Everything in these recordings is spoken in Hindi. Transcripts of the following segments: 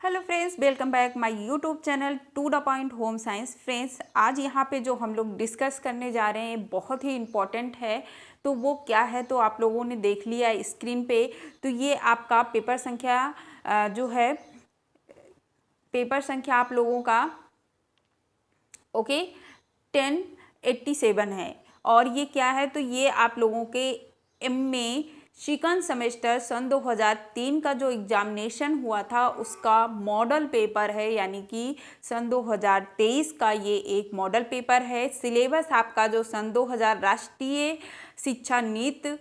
Hello friends, welcome back my YouTube channel to the point home science. Friends, आज यहाँ पे जो हम लोग डिस्कस करने जा रहे हैं बहुत ही इम्पॉर्टेंट है। तो वो क्या है तो आप लोगों ने देख लिया स्क्रीन पे। तो ये आपका पेपर संख्या जो है पेपर संख्या आप लोगों का ओके 1087 है। और ये क्या है तो ये आप लोगों के एमए सेकंड सेमेस्टर सन 2003 का जो एग्जामिनेशन हुआ था उसका मॉडल पेपर है, यानी कि सन 2023 का ये एक मॉडल पेपर है। सिलेबस आपका जो सन 2000 राष्ट्रीय शिक्षा नीति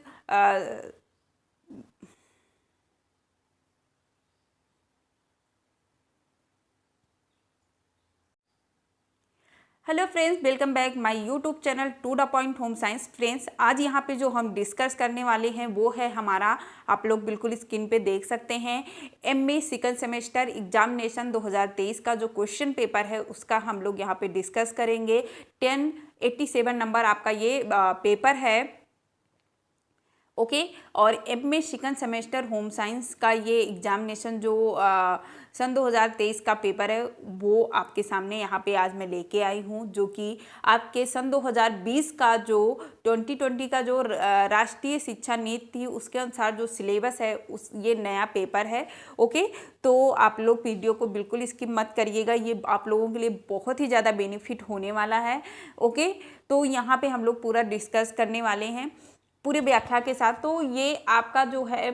hello friends, welcome back my YouTube channel to the point home science. Friends, आज यहाँ पे जो हम डिस्कस करने वाले हैं वो है हमारा, आप लोग बिल्कुल स्क्रीन पे देख सकते हैं, एमए सेकंड सेमेस्टर एग्जामिनेशन 2023 का जो क्वेश्चन पेपर है उसका हम लोग यहाँ पे डिस्कस करेंगे। 1087 नंबर आपका ये पेपर है ओके। और MA second semester home science का ये एग्जामिनेशन जो सन 2023 का पेपर है वो आपके सामने यहाँ पे आज मैं लेके आई हूँ, जो कि आपके सन 2020 का जो 2020 का जो राष्ट्रीय शिक्षा नीति थी उसके अनुसार जो सिलेबस है उस ये नया पेपर है ओके। तो आप लोग वीडियो को बिल्कुल स्किप मत करिएगा, ये आप लोगों के लिए बहुत ही ज़्यादा बेनिफिट होने वाला है ओके। तो यहाँ पे हम लोग पूरा डिस्कस करने वाले हैं पूरे व्याख्या के साथ। तो ये आपका जो है,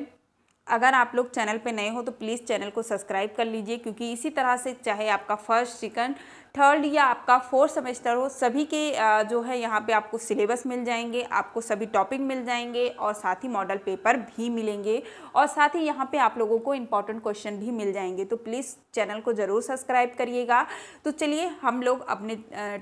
अगर आप लोग चैनल पे नए हो तो प्लीज़ चैनल को सब्सक्राइब कर लीजिए, क्योंकि इसी तरह से चाहे आपका फर्स्ट सेकंड थर्ड या आपका फोर्थ सेमेस्टर हो, सभी के जो है यहाँ पे आपको सिलेबस मिल जाएंगे, आपको सभी टॉपिक मिल जाएंगे और साथ ही मॉडल पेपर भी मिलेंगे और साथ ही यहाँ पे आप लोगों को इम्पॉर्टेंट क्वेश्चन भी मिल जाएंगे। तो प्लीज़ चैनल को ज़रूर सब्सक्राइब करिएगा। तो चलिए हम लोग अपने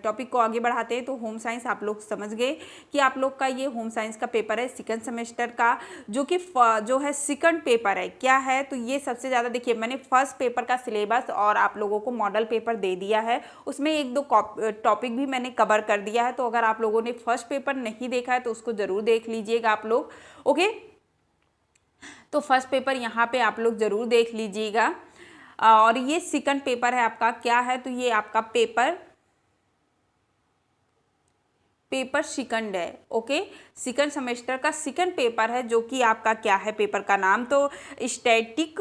टॉपिक को आगे बढ़ाते हैं। तो होम साइंस आप लोग समझ गए कि आप लोग का ये होम साइंस का पेपर है सेकंड सेमेस्टर का, जो कि जो है सेकंड पेपर है। क्या है तो ये सबसे ज़्यादा देखिए, मैंने फर्स्ट पेपर का सिलेबस और आप लोगों को मॉडल पेपर दे दिया है, उसमें एक दो टॉपिक भी मैंने कवर कर दिया है। तो अगर आप लोगों ने फर्स्ट पेपर नहीं देखा है तो उसको ज़रूर देख लीजिएगा आप लोग ओके। तो फर्स्ट पेपर यहाँ पे आप लोग ज़रूर देख लीजिएगा। और ये सेकंड पेपर है आपका, क्या है तो ये आपका पेपर सेकंड है ओके। सेकंड सेमेस्टर का सेकंड पेपर है, जो कि आपका क्या है, पेपर का नाम तो स्टैटिक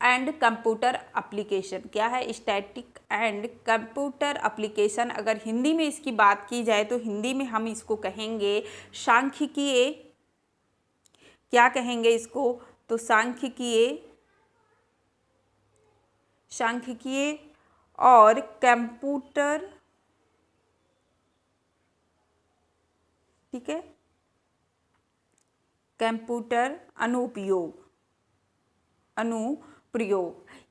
एंड कंप्यूटर एप्लीकेशन। क्या है? Static and computer application. अगर हिंदी में इसकी बात की जाए तो हिंदी में हम इसको कहेंगे सांख्यिकीय। क्या कहेंगे इसको तो सांख्यिकीय और कंप्यूटर, ठीक है, कंप्यूटर अनुप्रयोग।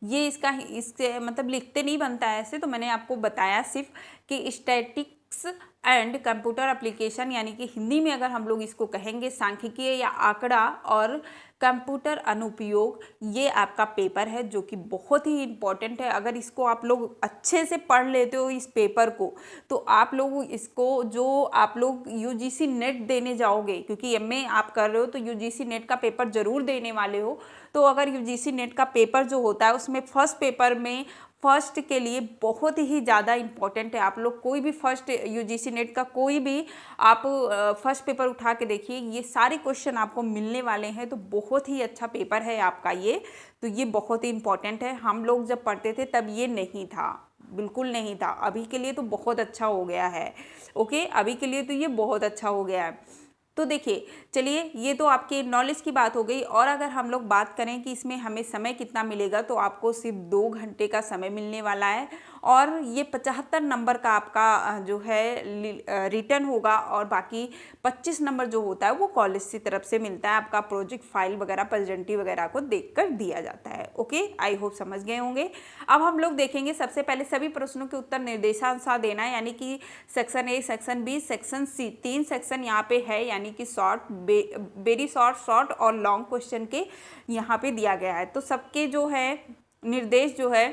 ये इससे मतलब लिखते नहीं बनता है ऐसे, तो मैंने आपको बताया सिर्फ कि स्टैटिक्स एंड कंप्यूटर एप्लीकेशन, यानी कि हिंदी में अगर हम लोग इसको कहेंगे सांख्यिकीय या आंकड़ा और कंप्यूटर अनुप्रयोग, ये आपका पेपर है जो कि बहुत ही इम्पॉर्टेंट है। अगर इसको आप लोग अच्छे से पढ़ लेते हो इस पेपर को, तो आप लोग इसको, जो आप लोग यूजीसी नेट देने जाओगे, क्योंकि एमए आप कर रहे हो तो यूजीसी नेट का पेपर ज़रूर देने वाले हो। तो अगर यूजीसी नेट का पेपर जो होता है उसमें फर्स्ट पेपर में फर्स्ट के लिए बहुत ही ज़्यादा इम्पॉर्टेंट है। आप लोग कोई भी फर्स्ट यूजीसी नेट का कोई भी आप फर्स्ट पेपर उठा के देखिए, ये सारे क्वेश्चन आपको मिलने वाले हैं। तो बहुत ही अच्छा पेपर है आपका ये, तो ये बहुत ही इम्पॉर्टेंट है। हम लोग जब पढ़ते थे तब ये नहीं था, बिल्कुल नहीं था। अभी के लिए तो बहुत अच्छा हो गया है ओके, अभी के लिए तो ये बहुत अच्छा हो गया है। तो देखिए, चलिए ये तो आपके नॉलेज की बात हो गई। और अगर हम लोग बात करें कि इसमें हमें समय कितना मिलेगा, तो आपको सिर्फ 2 घंटे का समय मिलने वाला है। और ये 75 नंबर का आपका जो है रिटर्न होगा, और बाकी 25 नंबर जो होता है वो कॉलेज की तरफ से मिलता है। आपका प्रोजेक्ट फाइल वगैरह प्रेजेंटी वगैरह को देखकर दिया जाता है ओके। आई होप समझ गए होंगे। अब हम लोग देखेंगे सबसे पहले सभी प्रश्नों के उत्तर निर्देशानुसार देना है, यानी कि section A, section B, section C, 3 section यहाँ पे है, यानी कि शॉर्ट, वेरी शॉर्ट और लॉन्ग क्वेश्चन के यहाँ पे दिया गया है। तो सबके जो है निर्देश जो है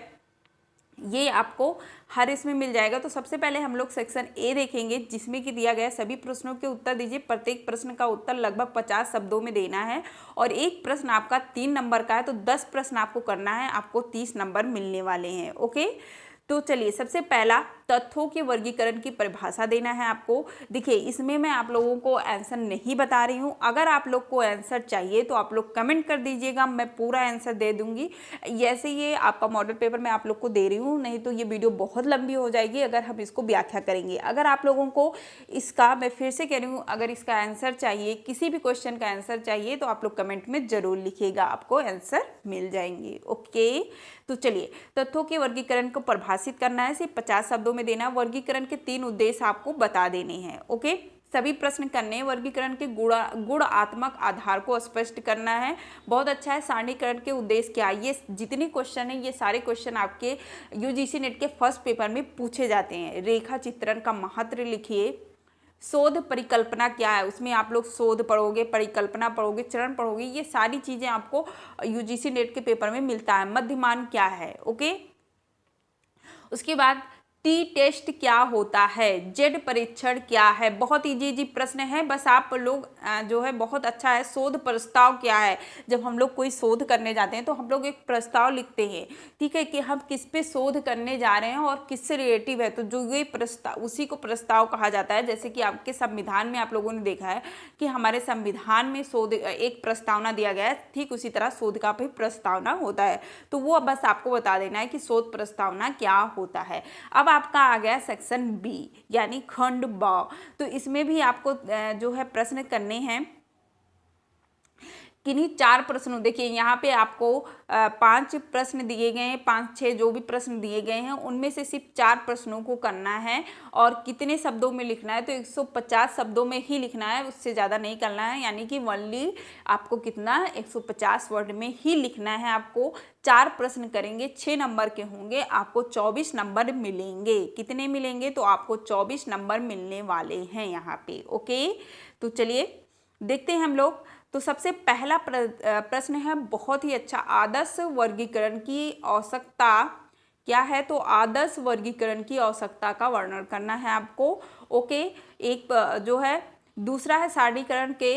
ये आपको हर इसमें मिल जाएगा। तो सबसे पहले हम लोग सेक्शन ए देखेंगे, जिसमें कि दिया गया सभी प्रश्नों के उत्तर दीजिए। प्रत्येक प्रश्न का उत्तर लगभग 50 शब्दों में देना है और एक प्रश्न आपका 3 नंबर का है, तो 10 प्रश्न आपको करना है, आपको 30 नंबर मिलने वाले हैं। ओके, तो चलिए सबसे पहला तथ्यों के वर्गीकरण की परिभाषा देना है आपको। देखिए इसमें मैं आप लोगों को आंसर नहीं बता रही हूँ, अगर आप लोग को आंसर चाहिए तो आप लोग कमेंट कर दीजिएगा, मैं पूरा आंसर दे दूंगी। ऐसे ये आपका मॉडल पेपर मैं आप लोग को दे रही हूँ, नहीं तो ये वीडियो बहुत लंबी हो जाएगी अगर हम इसको व्याख्या करेंगे। अगर आप लोगों को इसका, मैं फिर से कह रही हूँ, अगर इसका आंसर चाहिए, किसी भी क्वेश्चन का आंसर चाहिए तो आप लोग कमेंट में जरूर लिखिएगा, आपको आंसर मिल जाएंगे। ओके, तो चलिए तथ्यों के वर्गीकरण को परिभाषित करना है, सिर्फ 50 शब्दों में देना। वर्गीकरण के 3 उद्देश्य आपको बता देने हैं। ओके, सभी प्रश्न करने, वर्गीकरण के गुणात्मक आधार को स्पष्ट करना है। बहुत अच्छा है। सारणीकरण के उद्देश्य क्या है, ये जितने क्वेश्चन हैं ये सारे क्वेश्चन आपके यूजीसी नेट के फर्स्ट पेपर में पूछे जाते हैं। रेखा चित्रण का महत्व लिखिए। शोध परिकल्पना क्या है, उसमें आप लोग शोध पढ़ोगे, परिकल्पना पढ़ोगे, चरण पढ़ोगे, ये सारी चीजें आपको यूजीसी नेट के पेपर में मिलता है। मध्यमान क्या है, ओके। उसके बाद टी टेस्ट क्या होता है, जेड परीक्षण क्या है, बहुत इजी प्रश्न है, बस आप लोग जो है बहुत अच्छा है। शोध प्रस्ताव क्या है, जब हम लोग कोई शोध करने जाते हैं तो हम लोग एक प्रस्ताव लिखते हैं, ठीक है, कि हम किस पे शोध करने जा रहे हैं और किससे रिलेटिव है, तो जो ये प्रस्ताव, उसी को प्रस्ताव कहा जाता है। जैसे कि आपके संविधान में आप लोगों ने देखा है कि हमारे संविधान में शोध एक प्रस्तावना दिया गया है, ठीक उसी तरह शोध का भी प्रस्तावना होता है। तो वो बस आपको बता देना है कि शोध प्रस्तावना क्या होता है। अब आपका आ गया सेक्शन बी यानी खंड ब। तो इसमें भी आपको जो है प्रश्न करने हैं। किन्हीं 4 प्रश्नों, देखिए यहाँ पे आपको 5 प्रश्न दिए गए हैं, 5-6 जो भी प्रश्न दिए गए हैं उनमें से सिर्फ 4 प्रश्नों को करना है। और कितने शब्दों में लिखना है, तो 150 शब्दों में ही लिखना है, उससे ज़्यादा नहीं करना है। यानी कि ओनली आपको कितना 150 वर्ड में ही लिखना है। आपको 4 प्रश्न करेंगे, 6 नंबर के होंगे, आपको 24 नंबर मिलेंगे। कितने मिलेंगे, तो आपको 24 नंबर मिलने वाले हैं यहाँ पे। ओके, तो चलिए देखते हैं हम लोग। तो सबसे पहला प्रश्न है बहुत ही अच्छा, आदर्श वर्गीकरण की आवश्यकता क्या है। तो आदर्श वर्गीकरण की आवश्यकता का वर्णन करना है आपको। ओके, एक जो है दूसरा है सारणीकरण के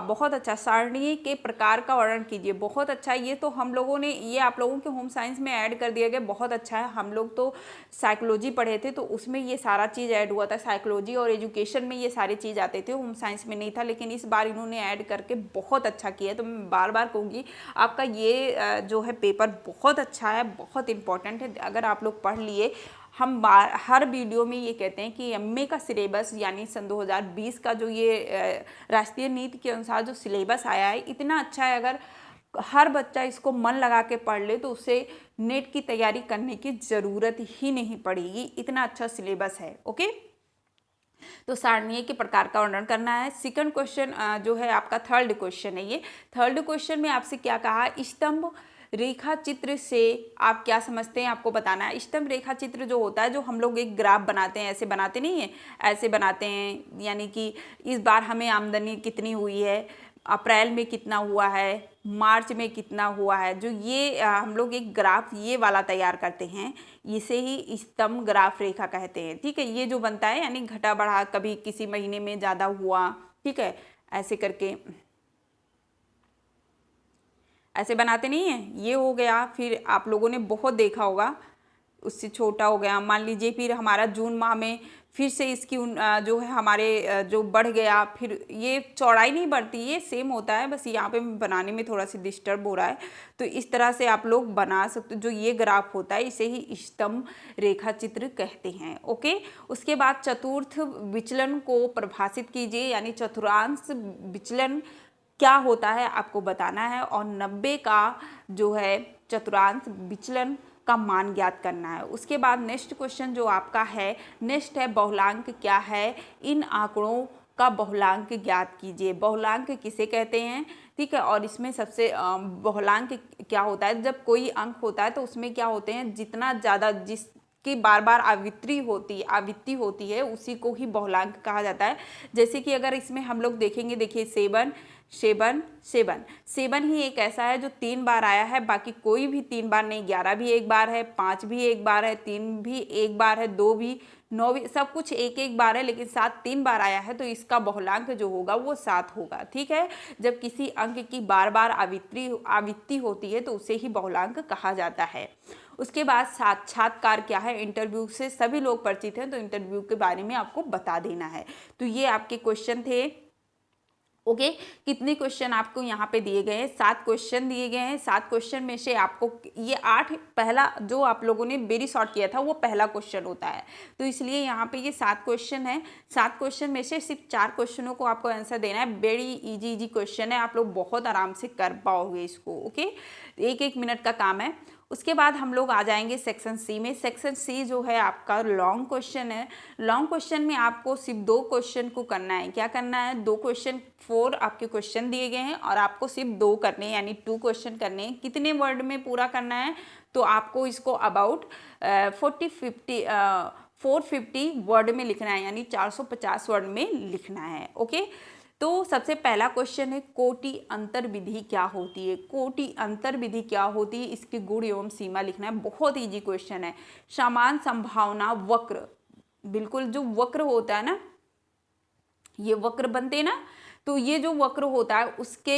बहुत अच्छा, सारणी के प्रकार का वर्णन कीजिए। बहुत अच्छा, ये तो हम लोगों ने, ये आप लोगों के होम साइंस में ऐड कर दिया गया, बहुत अच्छा है। हम लोग तो साइकोलॉजी पढ़े थे तो उसमें ये सारा चीज़ ऐड हुआ था, साइकोलॉजी और एजुकेशन में ये सारी चीज़ आते थे, होम साइंस में नहीं था, लेकिन इस बार इन्होंने ऐड करके बहुत अच्छा किया है। तो मैं बार बार कहूँगी आपका ये जो है पेपर बहुत अच्छा है, बहुत इंपॉर्टेंट है। अगर आप लोग पढ़ लिए, हम हर वीडियो में ये कहते हैं कि एमए का सिलेबस यानी सन 2020 का जो ये राष्ट्रीय नीति के अनुसार जो सिलेबस आया है इतना अच्छा है। अगर हर बच्चा इसको मन लगा के पढ़ ले तो उसे नेट की तैयारी करने की ज़रूरत ही नहीं पड़ेगी, इतना अच्छा सिलेबस है। ओके, तो सारणीय के प्रकार का वर्णन करना है। सेकंड क्वेश्चन जो है आपका थर्ड क्वेश्चन है। ये थर्ड क्वेश्चन में आपसे क्या कहा, स्तंभ रेखा चित्र से आप क्या समझते हैं, आपको बताना है। स्तंभ रेखा चित्र जो होता है, जो हम लोग एक ग्राफ बनाते हैं, ऐसे बनाते नहीं है, ऐसे बनाते हैं, यानी कि इस बार हमें आमदनी कितनी हुई है, अप्रैल में कितना हुआ है, मार्च में कितना हुआ है, जो ये हम लोग एक ग्राफ ये वाला तैयार करते हैं, इसे ही स्तंभ ग्राफ रेखा कहते हैं। ठीक है, ये जो बनता है यानी घटा बढ़ा, कभी किसी महीने में ज़्यादा हुआ, ठीक है, ऐसे करके ऐसे बनाते नहीं हैं, ये हो गया। फिर आप लोगों ने बहुत देखा होगा, उससे छोटा हो गया, मान लीजिए। फिर हमारा जून माह में फिर से इसकी जो है हमारे जो बढ़ गया, फिर ये चौड़ाई नहीं बढ़ती, ये सेम होता है, बस यहाँ पे बनाने में थोड़ा सा डिस्टर्ब हो रहा है। तो इस तरह से आप लोग बना सकते, जो ये ग्राफ होता है इसे ही स्तंभ रेखा चित्र कहते हैं। ओके, उसके बाद चतुर्थ विचलन को परिभाषित कीजिए, यानी चतुर्थांश विचलन क्या होता है आपको बताना है। और 90 का जो है चतुर्थांश विचलन का मान ज्ञात करना है। उसके बाद नेक्स्ट क्वेश्चन जो आपका है, नेक्स्ट है बहुलांक क्या है, इन आंकड़ों का बहुलांक ज्ञात कीजिए। बहुलांक किसे कहते हैं, ठीक है, और इसमें सबसे बहुलांक क्या होता है, जब कोई अंक होता है तो उसमें क्या होते हैं, जितना ज़्यादा जिसकी बार बार आवृत्ति होती है उसी को ही बहुलांक कहा जाता है। जैसे कि अगर इसमें हम लोग देखेंगे, देखिए 7, सेवन, सेवन, सेवन ही एक ऐसा है जो 3 बार आया है, बाकी कोई भी 3 बार नहीं। 11 भी एक बार है, 5 भी एक बार है, 3 भी एक बार है, 2 भी, 9 भी, सब कुछ एक एक बार है, लेकिन 7 3 बार आया है, तो इसका बहुलांक जो होगा वो 7 होगा। ठीक है, जब किसी अंक की बार बार आवृत्ति होती है तो उसे ही बहुलांक कहा जाता है। उसके बाद साक्षात्कार क्या है, इंटरव्यू से सभी लोग परिचित हैं, तो इंटरव्यू के बारे में आपको बता देना है। तो ये आपके क्वेश्चन थे। ओके, कितने क्वेश्चन आपको यहाँ पे दिए गए हैं? 7 क्वेश्चन दिए गए हैं। 7 क्वेश्चन में से आपको ये 8, पहला जो आप लोगों ने वेरी शॉर्ट किया था वो पहला क्वेश्चन होता है, तो इसलिए यहाँ पे ये 7 क्वेश्चन है। 7 क्वेश्चन में से सिर्फ 4 क्वेश्चनों को आपको आंसर देना है। वेरी इजी क्वेश्चन है, आप लोग बहुत आराम से कर पाओगे इसको। ओके, 1-1 मिनट का काम है। उसके बाद हम लोग आ जाएंगे सेक्शन सी में। सेक्शन सी जो है आपका लॉन्ग क्वेश्चन है। लॉन्ग क्वेश्चन में आपको सिर्फ 2 क्वेश्चन को करना है। क्या करना है? 2 क्वेश्चन, 4 आपके क्वेश्चन दिए गए हैं और आपको सिर्फ 2 करने हैं, यानी 2 क्वेश्चन करने हैं। कितने वर्ड में पूरा करना है? तो आपको इसको अबाउट 450 वर्ड में लिखना है, यानी 450 वर्ड में लिखना है। ओके, तो सबसे पहला क्वेश्चन है, कोटि अंतर विधि क्या होती है? कोटि अंतर विधि क्या होती है, इसके गुण एवं सीमा लिखना है। बहुत इजी क्वेश्चन है। समान संभावना वक्र, बिल्कुल जो वक्र होता है ना, ये वक्र बनते हैं ना, तो ये जो वक्र होता है उसके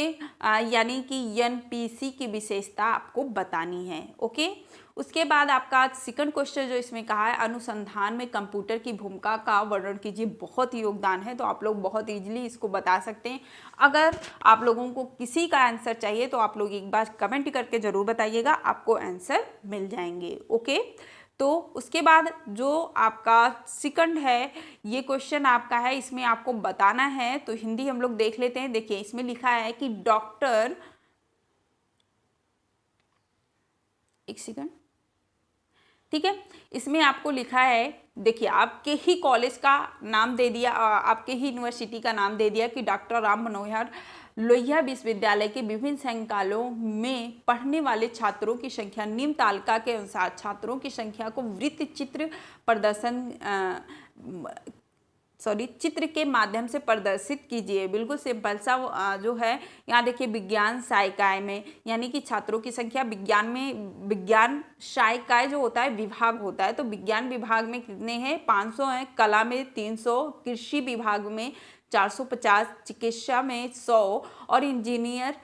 यानी कि एनपीसी की विशेषता आपको बतानी है। ओके, उसके बाद आपका सेकंड क्वेश्चन जो इसमें कहा है, अनुसंधान में कंप्यूटर की भूमिका का वर्णन कीजिए। बहुत ही योगदान है, तो आप लोग बहुत इजीली इसको बता सकते हैं। अगर आप लोगों को किसी का आंसर चाहिए तो आप लोग एक बार कमेंट करके ज़रूर बताइएगा, आपको आंसर मिल जाएंगे। ओके, तो उसके बाद जो आपका सेकंड है, ये क्वेश्चन आपका है, इसमें आपको बताना है। तो हिंदी हम लोग देख लेते हैं। देखिए, इसमें लिखा है कि डॉक्टर, एक सेकंड, ठीक है, इसमें आपको लिखा है, देखिए आपके ही कॉलेज का नाम दे दिया, आपके ही यूनिवर्सिटी का नाम दे दिया कि डॉक्टर राम मनोहर लोहिया विश्वविद्यालय के विभिन्न संकालों में पढ़ने वाले छात्रों की संख्या निम्न तालिका के अनुसार छात्रों की संख्या को वृत्त चित्र चित्र के माध्यम से प्रदर्शित कीजिए। बिल्कुल सिंपल सा जो है, यहाँ देखिए विज्ञान सहायिकाएं में, यानी कि छात्रों की संख्या विज्ञान में, विज्ञान सहायिकाएं जो होता है विभाग होता है, तो विज्ञान विभाग में कितने हैं? 500 हैं, कला में 300, कृषि विभाग में 450, चिकित्सा में 100 और इंजीनियरिंग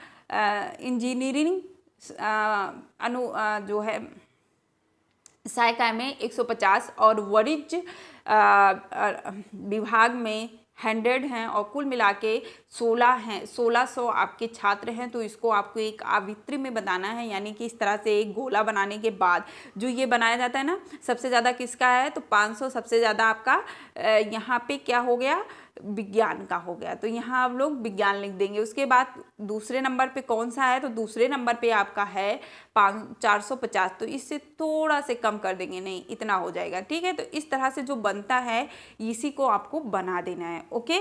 जो है सहायिका में 150 और वाणिज्य विभाग में 100 हैं, और कुल मिला के 16 हैं, 1600 आपके छात्र हैं। तो इसको आपको एक आवृत्ति में बताना है, यानी कि इस तरह से एक गोला बनाने के बाद जो ये बनाया जाता है ना, सबसे ज़्यादा किसका है? तो 500 सबसे ज़्यादा आपका यहाँ पे क्या हो गया? विज्ञान का हो गया, तो यहाँ आप लोग विज्ञान लिख देंगे। उसके बाद दूसरे नंबर पे कौन सा है? तो दूसरे नंबर पे आपका है 450, तो इससे थोड़ा से कम कर देंगे, नहीं इतना हो जाएगा। ठीक है, तो इस तरह से जो बनता है इसी को आपको बना देना है। ओके,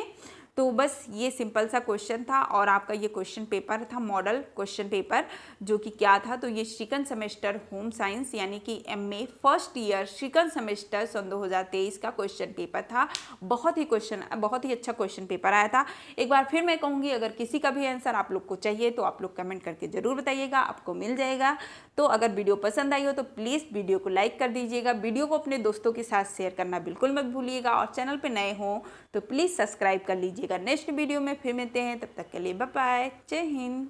तो बस ये सिंपल सा क्वेश्चन था, और आपका ये क्वेश्चन पेपर था, मॉडल क्वेश्चन पेपर, जो कि क्या था? तो ये सेकंड सेमेस्टर होम साइंस यानी कि MA first year second semester सन 2023 का क्वेश्चन पेपर था। बहुत ही अच्छा क्वेश्चन पेपर आया था। एक बार फिर मैं कहूँगी, अगर किसी का भी आंसर आप लोग को चाहिए तो आप लोग कमेंट करके ज़रूर बताइएगा, आपको मिल जाएगा। तो अगर वीडियो पसंद आई हो तो प्लीज़ वीडियो को लाइक कर दीजिएगा, वीडियो को अपने दोस्तों के साथ शेयर करना बिल्कुल मत भूलिएगा, और चैनल पर नए हो तो प्लीज़ सब्सक्राइब कर लीजिएगा। नेक्स्ट वीडियो में फिर मिलते हैं, तब तक के लिए बाय बाय, जय हिंद।